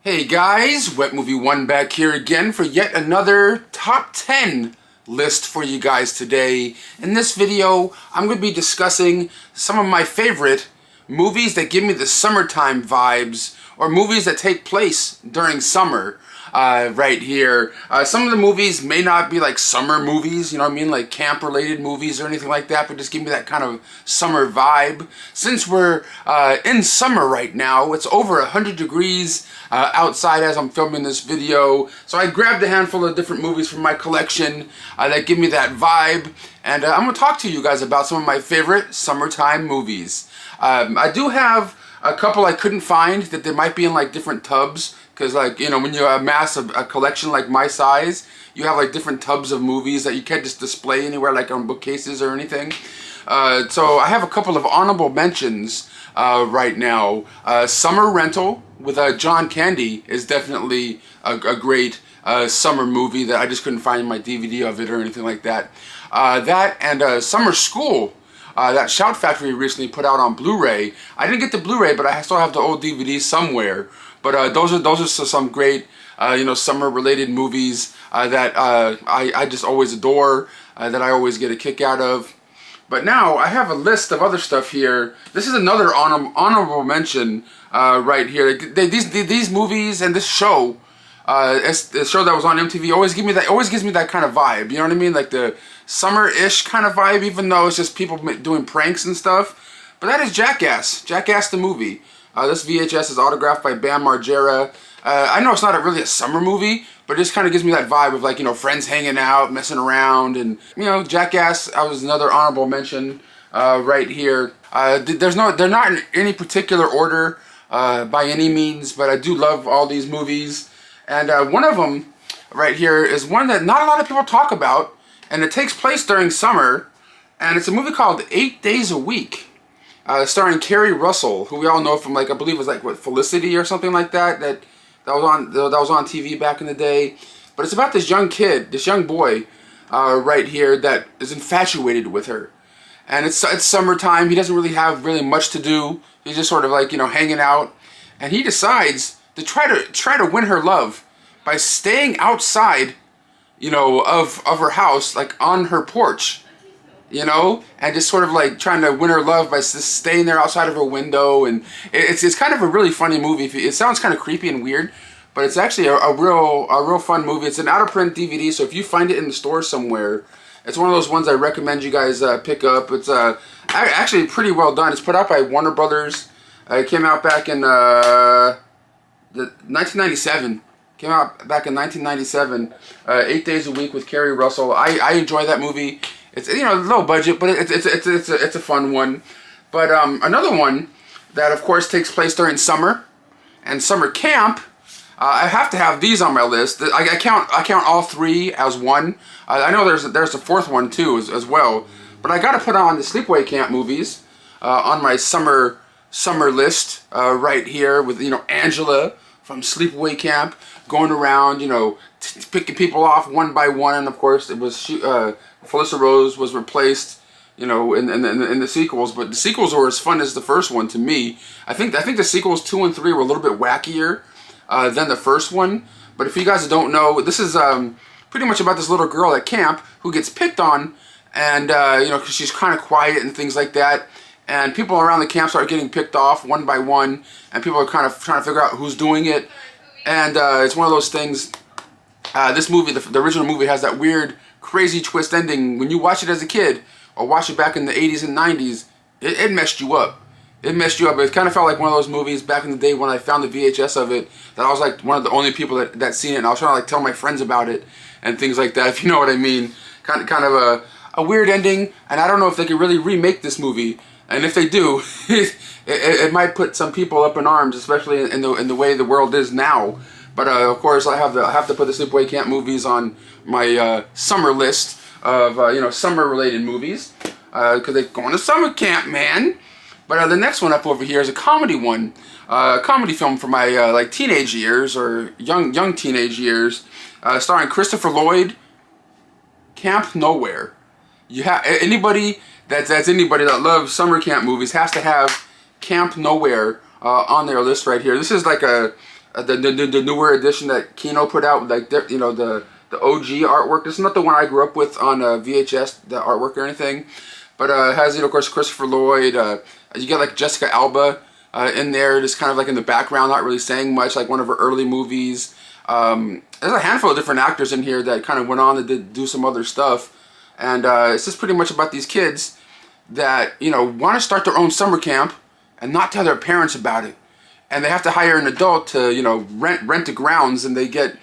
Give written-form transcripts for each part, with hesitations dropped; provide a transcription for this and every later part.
Hey guys, Wet Movie 1 back here again for yet another top 10 list for you guys today. In this video, I'm going to be discussing some of my favorite movies that give me the summertime vibes, or movies that take place during summer. Right here. Some of the movies may not be like summer movies, you know what I mean, like camp related movies or anything like that, but just give me that kind of summer vibe. Since we're in summer right now, it's over 100 degrees outside as I'm filming this video, so I grabbed a handful of different movies from my collection that give me that vibe, and I'm going to talk to you guys about some of my favorite summertime movies. I do have a couple I couldn't find that they might be in like different tubs. Because, like, you know, when you amass a collection like my size, you have, like, different tubs of movies that you can't just display anywhere, like on bookcases or anything. So I have a couple of honorable mentions right now. Summer Rental with John Candy is definitely a great summer movie that I just couldn't find my DVD of it or anything like that. That and Summer School. That Shout Factory recently put out on Blu-ray. I didn't get the Blu-ray, but I still have the old DVD somewhere. But those are some great, you know, summer-related movies that I just always adore, that I always get a kick out of. But now I have a list of other stuff here. This is another honorable mention right here. These movies and this show, the show that was on MTV, always gives me that kind of vibe. You know what I mean? Like the summer-ish kind of vibe, even though it's just people doing pranks and stuff. But that is Jackass. Jackass the movie. This VHS is autographed by Bam Margera. I know it's not really a summer movie, but it just kind of gives me that vibe of, like, you know, friends hanging out, messing around, and, you know, Jackass was another honorable mention right here. They're not in any particular order by any means, but I do love all these movies. And one of them right here is one that not a lot of people talk about, and it takes place during summer, and it's a movie called 8 Days a Week. Starring Kerry Russell, who we all know from, like, I believe it was like what, Felicity or something like that was on TV back in the day. But it's about this young kid, this young boy, right here that is infatuated with her, and it's summertime. He doesn't really have much to do. He's just sort of like, you know, hanging out, and he decides to try to win her love by staying outside, you know, of her house, like on her porch. You know, and just sort of like trying to win her love by just staying there outside of her window, and it's kind of a really funny movie. It sounds kind of creepy and weird, but it's actually a real fun movie. It's an out of print DVD, so if you find it in the store somewhere, it's one of those ones I recommend you guys pick up. It's actually pretty well done. It's put out by Warner Brothers. It came out back in 1997. Came out back in 1997. 8 Days a Week with Kerry Russell. I enjoy that movie. It's, you know, low budget, but it's a fun one. But another one that, of course, takes place during summer and summer camp. I have to have these on my list. I count all three as one. I know there's a fourth one too as well. But I got to put on the Sleepaway Camp movies on my summer list right here with, you know, Angela from Sleepaway Camp going around, you know, picking people off one by one, and of course it was Felissa Rose was replaced, you know, in the sequels, but the sequels were as fun as the first one to me. I think the sequels 2 and 3 were a little bit wackier than the first one. But if you guys don't know, this is pretty much about this little girl at camp who gets picked on, and you know, because she's kind of quiet and things like that. And people around the camp start getting picked off one by one, and people are kind of trying to figure out who's doing it. And it's one of those things. This movie, the original movie, has that weird, crazy twist ending. When you watch it as a kid, or watch it back in the 80s and 90s, it messed you up. It messed you up. It kind of felt like one of those movies back in the day when I found the VHS of it, that I was like one of the only people that seen it, and I was trying to like tell my friends about it and things like that, if you know what I mean. Kind of a weird ending, and I don't know if they could really remake this movie. And if they do, it might put some people up in arms, especially in the way the world is now. But of course, I have to put the Sleepaway Camp movies on my summer list of you know, summer-related movies, because they're going to summer camp, man. But the next one up over here is a comedy one, a comedy film from my like teenage years, or young teenage years, starring Christopher Lloyd. Camp Nowhere. You have anybody that loves summer camp movies has to have Camp Nowhere on their list right here. This is like a the newer edition that Kino put out, like the OG artwork. This is not the one I grew up with on VHS, the artwork or anything, but it has of course Christopher Lloyd. You get like Jessica Alba in there, just kind of like in the background, not really saying much, like one of her early movies. There's a handful of different actors in here that kind of went on to do some other stuff, and it's just pretty much about these kids that want to start their own summer camp and not tell their parents about it, and they have to hire an adult to rent the grounds, and they get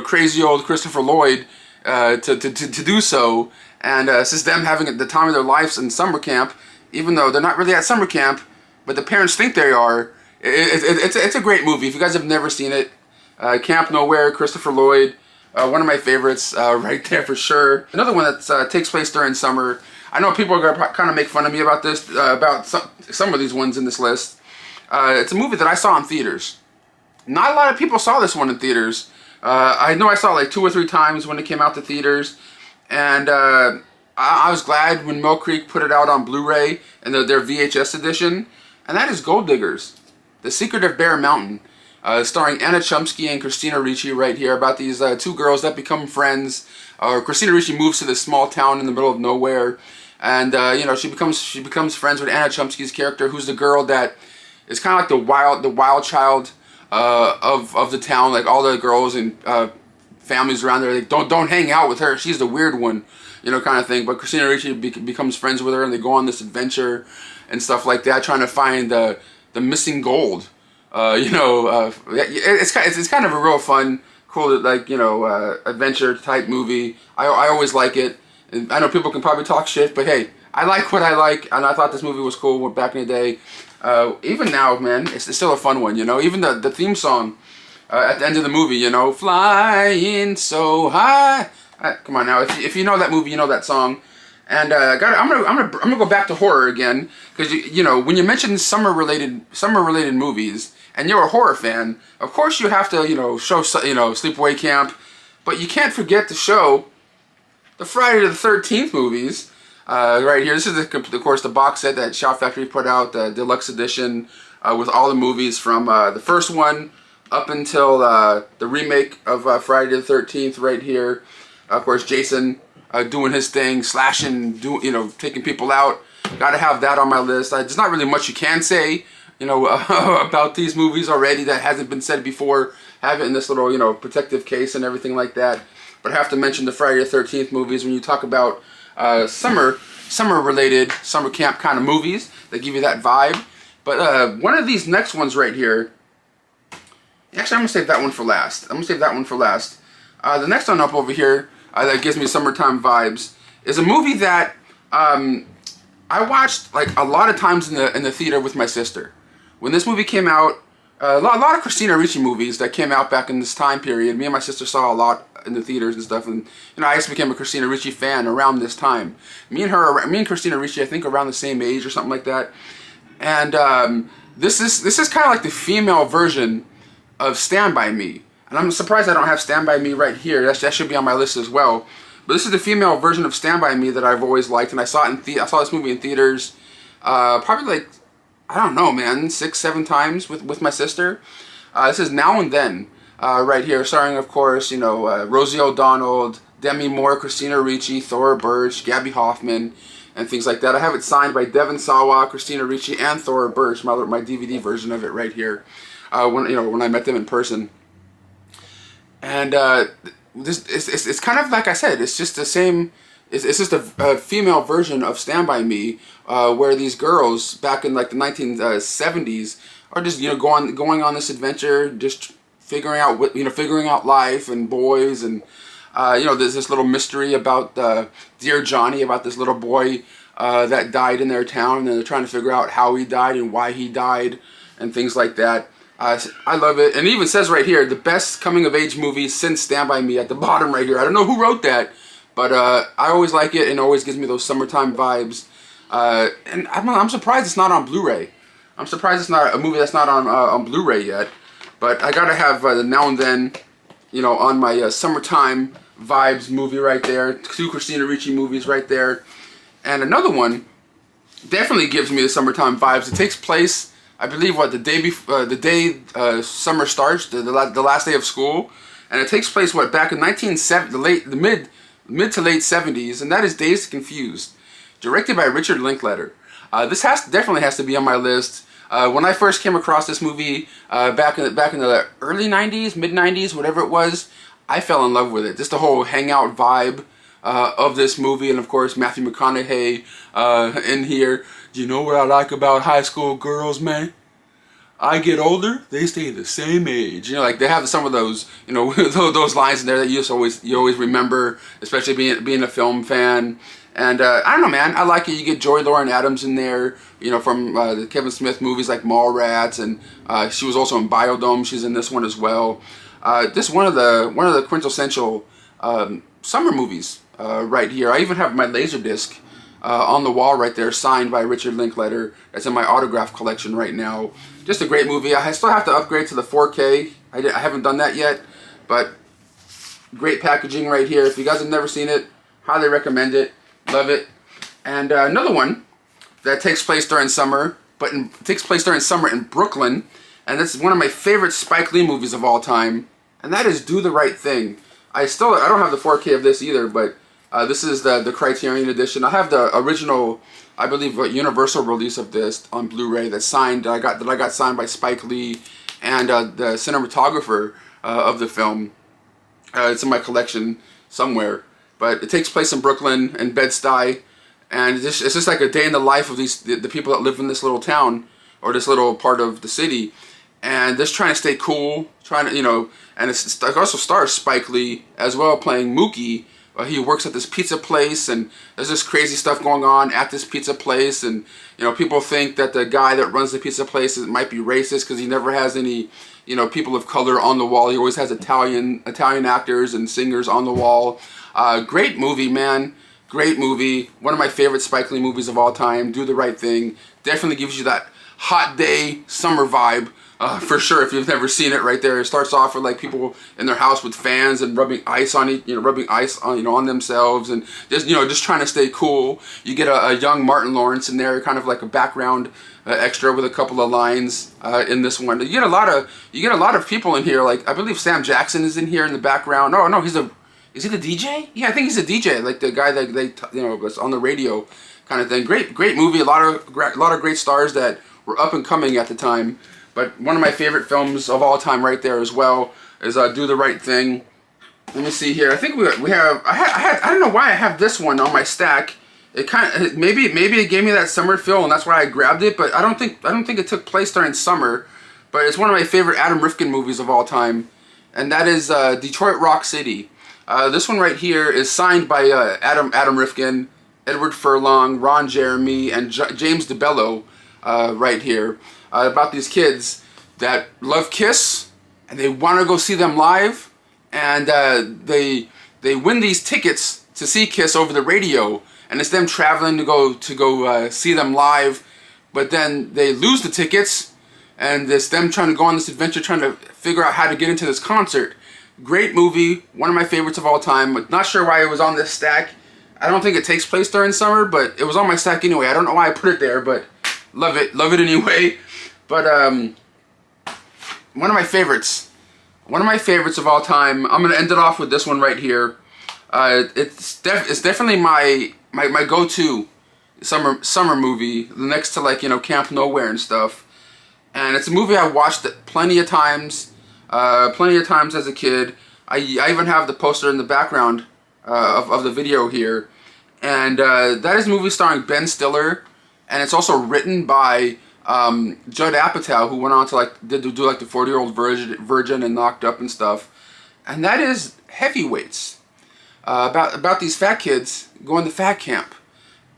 crazy old Christopher Lloyd to do so, and it's just them having the time of their lives in summer camp, even though they're not really at summer camp, but the parents think they are. It's a great movie. If you guys have never seen it, Camp Nowhere, Christopher Lloyd, one of my favorites right there for sure. Another one that takes place during summer. I know people are going to kind of make fun of me about this, about some of these ones in this list. It's a movie that I saw in theaters. Not a lot of people saw this one in theaters. I know I saw it like 2 or 3 times when it came out to theaters, and I was glad when Mill Creek put it out on Blu-ray and their VHS edition, and that is Gold Diggers, The Secret of Bear Mountain, starring Anna Chomsky and Christina Ricci right here, about these 2 girls that become friends. Christina Ricci moves to this small town in the middle of nowhere, and she becomes friends with Anna Chomsky's character, who's the girl that is kind of like the wild child of the town. Like all the girls and families around there, like, don't hang out with her. She's the weird one, kind of thing. But Christina Ricci becomes friends with her, and they go on this adventure and stuff like that, trying to find the missing gold. It's kind of a real fun, cool, adventure type movie. I always like it. And I know people can probably talk shit, but hey, I like what I like, and I thought this movie was cool back in the day. Even now, man, it's still a fun one, Even the theme song at the end of the movie, flying so high. Come on now, if you know that movie, you know that song. And I'm gonna go back to horror again, because when you mention summer related movies, and you're a horror fan, of course you have to show Sleepaway Camp, but you can't forget to show the Friday the 13th movies. Right here, this is of course the box set that Shout Factory put out, the deluxe edition, with all the movies from the first one up until the remake of Friday the 13th. Right here, of course, Jason doing his thing, slashing, taking people out. Got to have that on my list. There's not really much you can say, about these movies already that hasn't been said before. Have it in this little, protective case and everything like that. But I have to mention the Friday the 13th movies when you talk about summer-related, summer camp kind of movies that give you that vibe. But one of these next ones right here, actually I'm going to save that one for last. The next one up over here that gives me summertime vibes is a movie that I watched like a lot of times in the theater with my sister. When this movie came out, a lot of Christina Ricci movies that came out back in this time period, me and my sister saw a lot in the theaters and stuff, and I just became a Christina Ricci fan around this time. Me and Christina Ricci, I think, around the same age or something like that. And this is kind of like the female version of Stand By Me, and I'm surprised I don't have Stand By Me right here. That should be on my list as well. But this is the female version of Stand By Me that I've always liked, and I saw this movie in theaters probably like, I don't know, man, 6-7 times with my sister. This is Now and Then. Right here, starring, of course, Rosie O'Donnell, Demi Moore, Christina Ricci, Thora Birch, Gabby Hoffman, and things like that. I have it signed by Devon Sawa, Christina Ricci, and Thora Birch. My DVD version of it right here. When I met them in person. And it's kind of like I said. It's just the same. It's just a female version of Stand By Me, where these girls back in like the 1970s are just going on this adventure, just figuring out life and boys, and there's this little mystery about Dear Johnny, about this little boy that died in their town, and they're trying to figure out how he died and why he died and things like that. I love it, and it even says right here, the best coming of age movie since Stand By Me at the bottom right here. I don't know who wrote that, but I always like it, and it always gives me those summertime vibes. And I'm surprised it's not on Blu-ray. I'm surprised it's not a movie that's not on Blu-ray yet. But I gotta have the Now and Then, on my summertime vibes movie right there. 2 Christina Ricci movies right there. And another one definitely gives me the summertime vibes. It takes place I believe what the day summer starts, the last day of school, and it takes place what back in 1970, the mid to late 70s, and that is Dazed and Confused, directed by Richard Linklater. This definitely has to be on my list. When I first came across this movie back in the early 90s, mid 90s, whatever it was, I fell in love with it. Just the whole hangout vibe of this movie, and of course Matthew McConaughey in here. Do you know what I like about high school girls, man? I get older, they stay the same age. You know, like they have some of those, you know, those lines in there that you always remember, especially being a film fan. And I don't know, man, I like it. You get Joy Lauren Adams in there, you know, from the Kevin Smith movies like Mallrats, and she was also in Biodome. She's in this one as well. Just one of the quintessential summer movies right here. I even have my Laserdisc on the wall right there, signed by Richard Linklater. That's in my autograph collection right now. Just a great movie. I still have to upgrade to the 4K. I haven't done that yet, but great packaging right here. If you guys have never seen it, highly recommend it. Love it. And another one that takes place during summer, but takes place during summer in Brooklyn, and it's one of my favorite Spike Lee movies of all time, and that is Do the Right Thing. I don't have the 4K of this either, but this is the Criterion edition. I have the original, I believe, Universal release of this on Blu-ray that I got signed by Spike Lee and the cinematographer of the film. It's in my collection somewhere, but it takes place in Brooklyn and Bed-Stuy, and it's just like a day in the life of the people that live in this little town or this little part of the city, and just trying to stay cool, trying to, you know, and it also stars Spike Lee as well, playing Mookie. He works at this pizza place, and there's this crazy stuff going on at this pizza place, and you know, people think that the guy that runs the pizza place might be racist because he never has any, you know, people of color on the wall. He always has Italian actors and singers on the wall. Great movie, man. Great movie. One of my favorite Spike Lee movies of all time. Do the Right Thing. Definitely gives you that hot day summer vibe. For sure, if you've never seen it, right there, it starts off with like people in their house with fans and rubbing ice on on themselves, and just trying to stay cool. You get a young Martin Lawrence in there, kind of like a background extra with a couple of lines in this one. You get a lot of people in here. Like I believe Sam Jackson is in here in the background. Oh no, is he the DJ? Yeah, I think he's a DJ, like the guy that was on the radio kind of thing. Great movie. A lot of great stars that were up and coming at the time. But one of my favorite films of all time right there as well is Do the Right Thing. Let me see here. I think we have. I don't know why I have this one on my stack. It maybe it gave me that summer feel, and that's why I grabbed it. But I don't think it took place during summer. But it's one of my favorite Adam Rifkin movies of all time, and that is Detroit Rock City. This one right here is signed by Adam Rifkin, Edward Furlong, Ron Jeremy, and James DeBello right here. About these kids that love Kiss and they want to go see them live, and they win these tickets to see Kiss over the radio, and it's them traveling to go see them live, but then they lose the tickets, and it's them trying to go on this adventure, trying to figure out how to get into this concert. Great movie, one of my favorites of all time. But not sure why it was on this stack. I don't think it takes place during summer, but it was on my stack anyway. I don't know why I put it there, but love it anyway. But one of my favorites of all time. I'm gonna end it off with this one right here. It's definitely my go-to summer movie, next to like Camp Nowhere and stuff. And it's a movie I watched plenty of times as a kid. I even have the poster in the background of the video here, and that is a movie starring Ben Stiller, and it's also written by Judd Apatow, who went on to do the 40-Year-Old Virgin and Knocked Up and stuff. And that is Heavyweights, about these fat kids going to fat camp,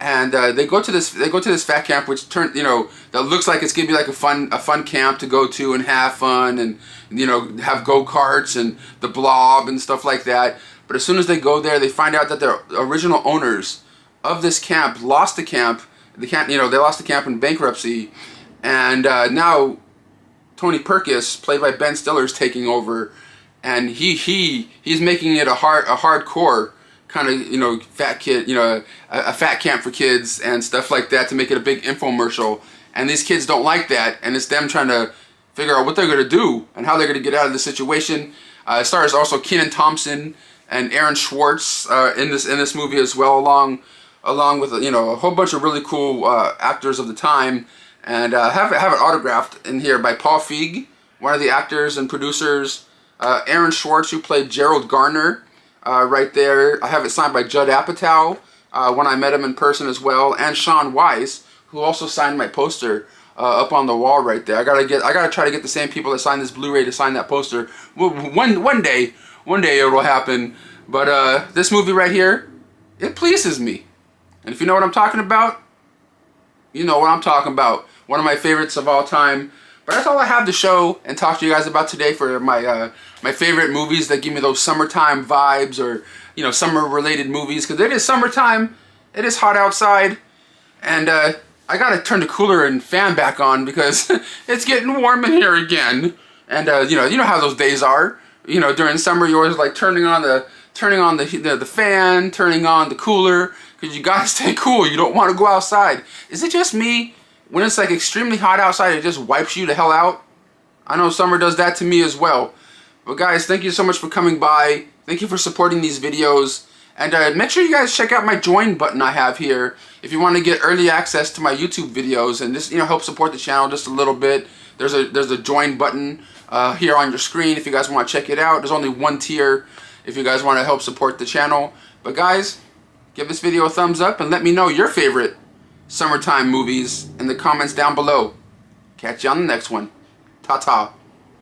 and they go to this fat camp, which that looks like it's gonna be like a fun camp to go to and have fun, and have go-karts and the blob and stuff like that. But as soon as they go there, they find out that the original owners of this camp lost the camp. They lost the camp in bankruptcy, and now Tony Perkis, played by Ben Stiller, is taking over, and he's making it a hardcore kind of fat kid, a fat camp for kids and stuff like that, to make it a big infomercial. And these kids don't like that, and it's them trying to figure out what they're going to do and how they're going to get out of the situation. It stars also Kenan Thompson and Aaron Schwartz in this movie as well, along with a whole bunch of really cool actors of the time. And have it autographed in here by Paul Feig, one of the actors and producers. Aaron Schwartz, who played Gerald Garner, right there. I have it signed by Judd Apatow when I met him in person as well, and Sean Weiss, who also signed my poster up on the wall right there. I gotta try to get the same people that signed this Blu-ray to sign that poster. One day it will happen. But this movie right here, it pleases me. And if you know what I'm talking about, you know what I'm talking about. One of my favorites of all time. But that's all I have to show and talk to you guys about today for my my favorite movies that give me those summertime vibes, or summer related movies, because it is summertime. It is hot outside, and I gotta turn the cooler and fan back on because it's getting warm in here again. And you know how those days are. During summer, you're always like turning on the fan, turning on the cooler, because you gotta stay cool. You don't want to go outside. Is it just me? When it's like extremely hot outside, it just wipes you the hell out. I know summer does that to me as well. But guys, thank you so much for coming by. Thank you for supporting these videos. And make sure you guys check out my join button I have here if you want to get early access to my YouTube videos and just help support the channel just a little bit. There's a join button here on your screen if you guys want to check it out. There's only one tier if you guys want to help support the channel. But guys, give this video a thumbs up and let me know your favorite summertime movies in the comments down below. Catch you on the next one. Ta-ta.